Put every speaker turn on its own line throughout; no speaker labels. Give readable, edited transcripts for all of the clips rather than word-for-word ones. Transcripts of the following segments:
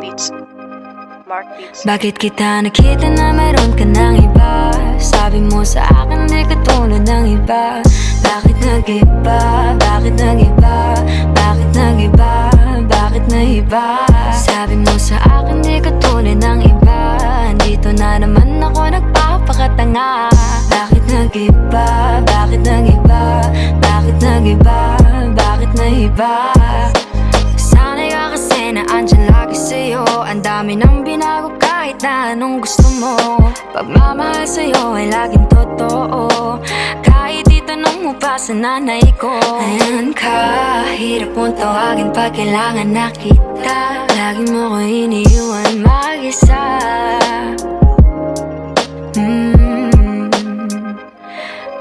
Beats. Mark Beats.
Bakit kita nakita na meron ka ng iba? Sabi mo sa akin di ka tulad ng iba. Bakit nag-iba? Bakit nag-iba? Bakit nag-iba? Bakit nag-iba? Sabi mo sa akin di ka tulad ng iba. Dito na naman ako nagpapakatanga. Bakit nag-iba? Bakit nag-iba? Bakit nag-iba? Bakit nag-iba? Sanay ka kasi na andyan lagi sa'yo. Ang dami nang binago kahit na anong gusto mo. Pagmamahal sa'yo ay laging totoo. Kahit itanong mo pa sa nanay ko. Ayan ka, hirap mong tawagin pag kailangan na kita. Lagi mo ko iniiwan mag-isa.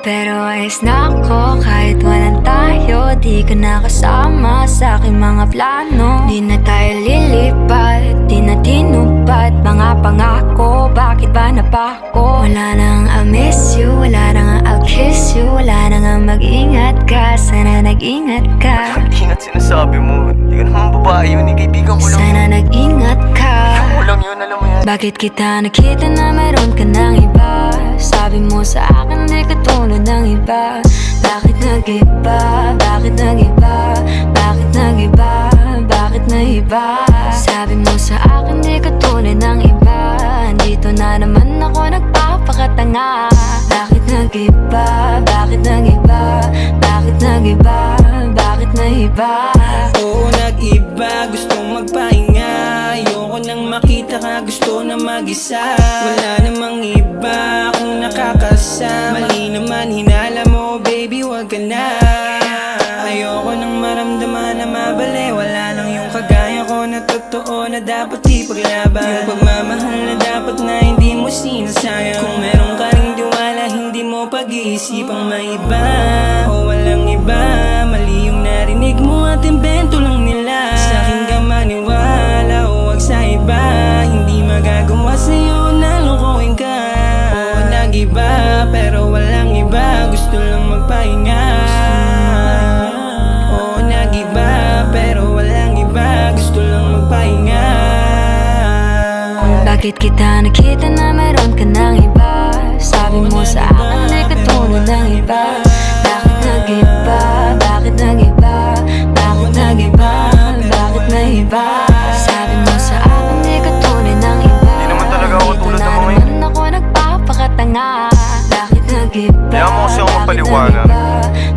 Pero ayos na ako kahit walang tayo. Di ka nakasama sa aking mga plano. Di na tayo lilipat, di na tinupad mga pangako. Bakit ba napako? Wala nang I'll miss you, wala nang I'll kiss you. Wala nang mag-ingat ka, sana nag-ingat ka.
Ingat sinasabi mo, hindi ka naman babae yun, kaibigan ko lang.
Sana nag-ingat ka.
Kaibigan ko lang yun, alam mo yan.
Bakit kita nakita na meron ka ng iba? Sabi mo sa akin di ka tulad ng iba. Bakit nag-iba? Bakit nag-iba? Bakit nag-iba? Bakit nag-iba? Sabi mo sa akin di ka tulad ng iba. Dito na naman ako nagpapakatanga. Bakit nag-iba? Bakit nag-iba? Bakit nag-iba? Bakit nag-iba?
Oo, nag-iba, gustong magpahinga. Ayoko nang makita ka, gusto na mag-isa. Wala namang iba akong nakakasama. Mali naman hinala mo, baby, wag ka na. Ayoko nang maramdaman na mabali. Wala lang yung kagaya ko na totoo na dapat ipaglaban. Yung pagmamahal na dapat na hindi mo sinasayang. Kung meron ka ring diwala, hindi mo pag-iisipang may iba. O walang iba, mali yung narinig mo at invento lang nila. Sa akin ka maniwala o wag sa iba. Hindi magagawa sa'yo na lukuhin ka. Oo, nag-iba pero walang iba. Gusto lang magpahinga. Oo, nag-iba pero walang iba. Gusto lang magpahinga.
Bakit kita nakita na meron ka ng iba? Sabi mo sa akin di ka tulad ng iba. Bakit nag-iba? Bakit nag-iba? Bakit nag-iba? Bakit nag-iba? Sabi mo sa akin di ka tulad ng iba.
Di naman talaga ako tulad ng mga
Dito na naman ako nagpapakatanga. Bakit nag-iba?
Kaya mo kasi ako
Bakit
mapaliwanag.
nag-iba?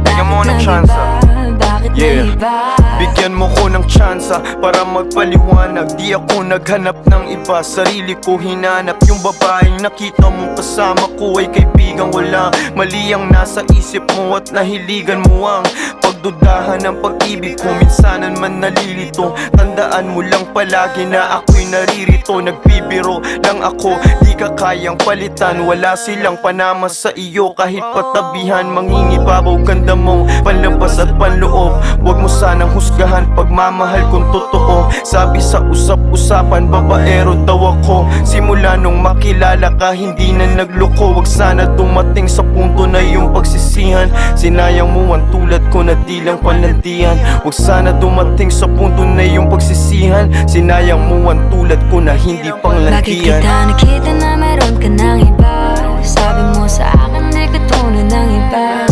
Bigyan mo ako ng
Bakit
tsansa.
nag-iba? Bakit
Yeah.
nag-iba?
Bigyan mo ko ng tsansa para magpaliwanag. Di ako naghanap ng iba, sarili ko hinanap. Yung babaeng nakita mong kasama ko ay kaibigan ko lang. Mali ang nasa isip mo at nahiligan mo ang pagdudahan ng pag-ibig ko. Minsanan man nalilito, tandaan mo lang palagi na ako'y naririto. Nagbibiro lang ako, di ka kayang palitan. Wala silang panama sa iyo kahit patabihan. Mangingibabaw ganda mong panlabas at panloob. Huwag mo sanang husgahan pagmamahal kung totoo. Sabi sa usap-usapan, babaero daw ako. Simula nung makilala ka, hindi na nagloko. Huwag sana dumating sa punto na yung pagsisihan. Sinayang mo ang tulad ko na di lang panlandian. Huwag sana dumating sa punto na yung pagsisihan. Sinayang mo ang tulad ko na hindi
Bakit
panglandian.
kita nakita na meron ka ng iba? Sabi mo sa akin di ka tulad ng iba.